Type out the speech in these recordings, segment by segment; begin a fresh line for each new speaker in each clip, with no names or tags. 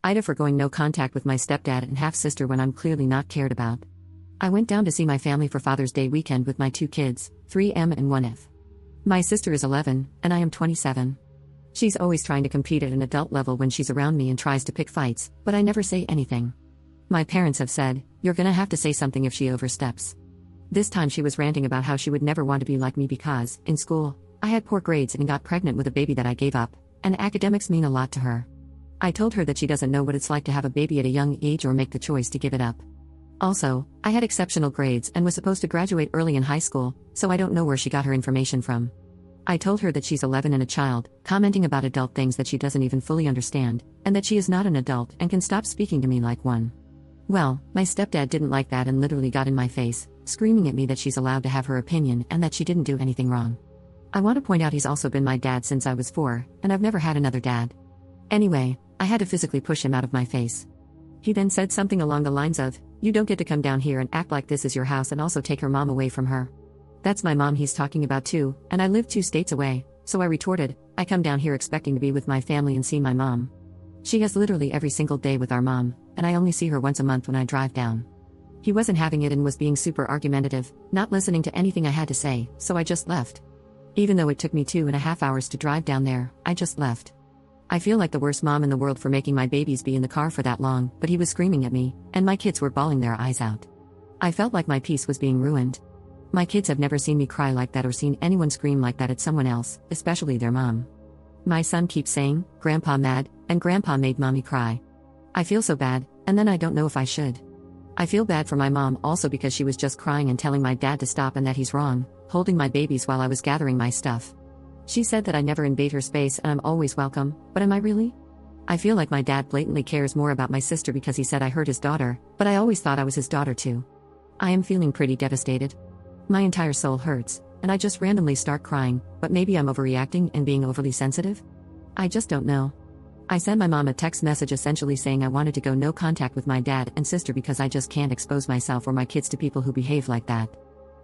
AITA for going no contact with my stepdad and half-sister when I'm clearly not cared about. I went down to see my family for Father's Day weekend with my 2 kids, 3M and 1F. My sister is 11, and I am 27. She's always trying to compete at an adult level when she's around me and tries to pick fights, but I never say anything. My parents have said, "You're gonna have to say something if she oversteps." This time she was ranting about how she would never want to be like me because, in school, I had poor grades and got pregnant with a baby that I gave up, and academics mean a lot to her. I told her that she doesn't know what it's like to have a baby at a young age or make the choice to give it up. Also, I had exceptional grades and was supposed to graduate early in high school, so I don't know where she got her information from. I told her that she's 11 and a child, commenting about adult things that she doesn't even fully understand, and that she is not an adult and can stop speaking to me like one. Well, my stepdad didn't like that and literally got in my face, screaming at me that she's allowed to have her opinion and that she didn't do anything wrong. I want to point out he's also been my dad since I was 4, and I've never had another dad. Anyway, I had to physically push him out of my face. He then said something along the lines of, "You don't get to come down here and act like this is your house and also take her mom away from her." That's my mom he's talking about too, and I live 2 states away, so I retorted, "I come down here expecting to be with my family and see my mom. She has literally every single day with our mom, and I only see her once a month when I drive down." He wasn't having it and was being super argumentative, not listening to anything I had to say, so I just left. Even though it took me 2.5 hours to drive down there, I just left. I feel like the worst mom in the world for making my babies be in the car for that long, but he was screaming at me, and my kids were bawling their eyes out. I felt like my peace was being ruined. My kids have never seen me cry like that or seen anyone scream like that at someone else, especially their mom. My son keeps saying, "Grandpa mad," and "Grandpa made mommy cry." I feel so bad, and then I don't know if I should. I feel bad for my mom also because she was just crying and telling my dad to stop and that he's wrong, holding my babies while I was gathering my stuff. She said that I never invade her space and I'm always welcome, but am I really? I feel like my dad blatantly cares more about my sister because he said I hurt his daughter, but I always thought I was his daughter too. I am feeling pretty devastated. My entire soul hurts, and I just randomly start crying, but maybe I'm overreacting and being overly sensitive? I just don't know. I sent my mom a text message essentially saying I wanted to go no contact with my dad and sister because I just can't expose myself or my kids to people who behave like that.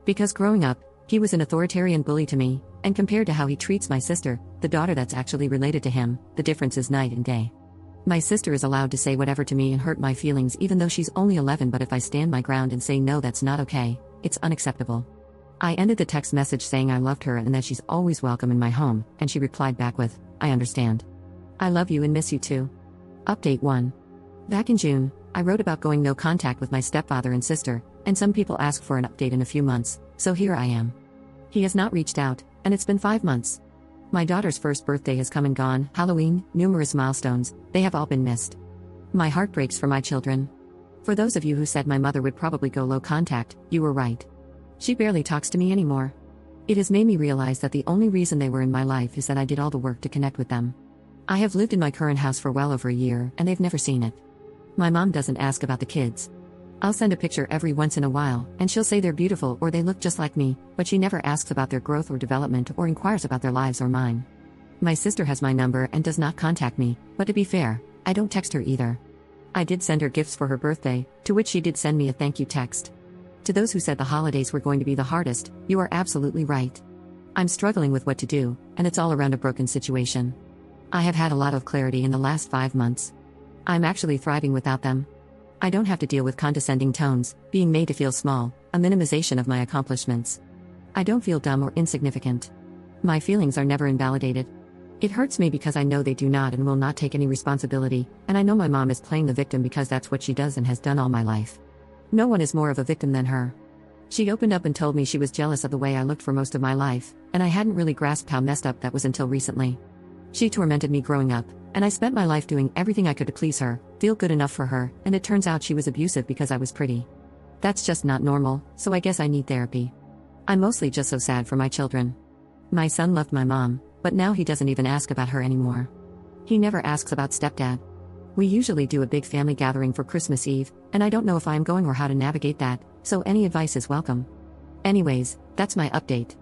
Because growing up, he was an authoritarian bully to me, and compared to how he treats my sister, the daughter that's actually related to him, the difference is night and day. My sister is allowed to say whatever to me and hurt my feelings even though she's only 11, but if I stand my ground and say no, that's not okay, it's unacceptable. I ended the text message saying I loved her and that she's always welcome in my home, and she replied back with, "I understand. I love you and miss you too." Update 1. Back in June, I wrote about going no contact with my stepfather and sister, and some people asked for an update in a few months, so here I am. He has not reached out, and it's been 5 months. My daughter's first birthday has come and gone, Halloween, numerous milestones, they have all been missed. My heart breaks for my children. For those of you who said my mother would probably go low contact, you were right. She barely talks to me anymore. It has made me realize that the only reason they were in my life is that I did all the work to connect with them. I have lived in my current house for well over a year, and they've never seen it. My mom doesn't ask about the kids. I'll send a picture every once in a while, and she'll say they're beautiful or they look just like me, but she never asks about their growth or development or inquires about their lives or mine. My sister has my number and does not contact me, but to be fair, I don't text her either. I did send her gifts for her birthday, to which she did send me a thank you text. To those who said the holidays were going to be the hardest, you are absolutely right. I'm struggling with what to do, and it's all around a broken situation. I have had a lot of clarity in the last 5 months. I'm actually thriving without them. I don't have to deal with condescending tones, being made to feel small, a minimization of my accomplishments. I don't feel dumb or insignificant. My feelings are never invalidated. It hurts me because I know they do not and will not take any responsibility, and I know my mom is playing the victim because that's what she does and has done all my life. No one is more of a victim than her. She opened up and told me she was jealous of the way I looked for most of my life, and I hadn't really grasped how messed up that was until recently. She tormented me growing up, and I spent my life doing everything I could to please her, feel good enough for her, and it turns out she was abusive because I was pretty. That's just not normal, so I guess I need therapy. I'm mostly just so sad for my children. My son loved my mom, but now he doesn't even ask about her anymore. He never asks about stepdad. We usually do a big family gathering for Christmas Eve, and I don't know if I am going or how to navigate that, so any advice is welcome. Anyways, that's my update.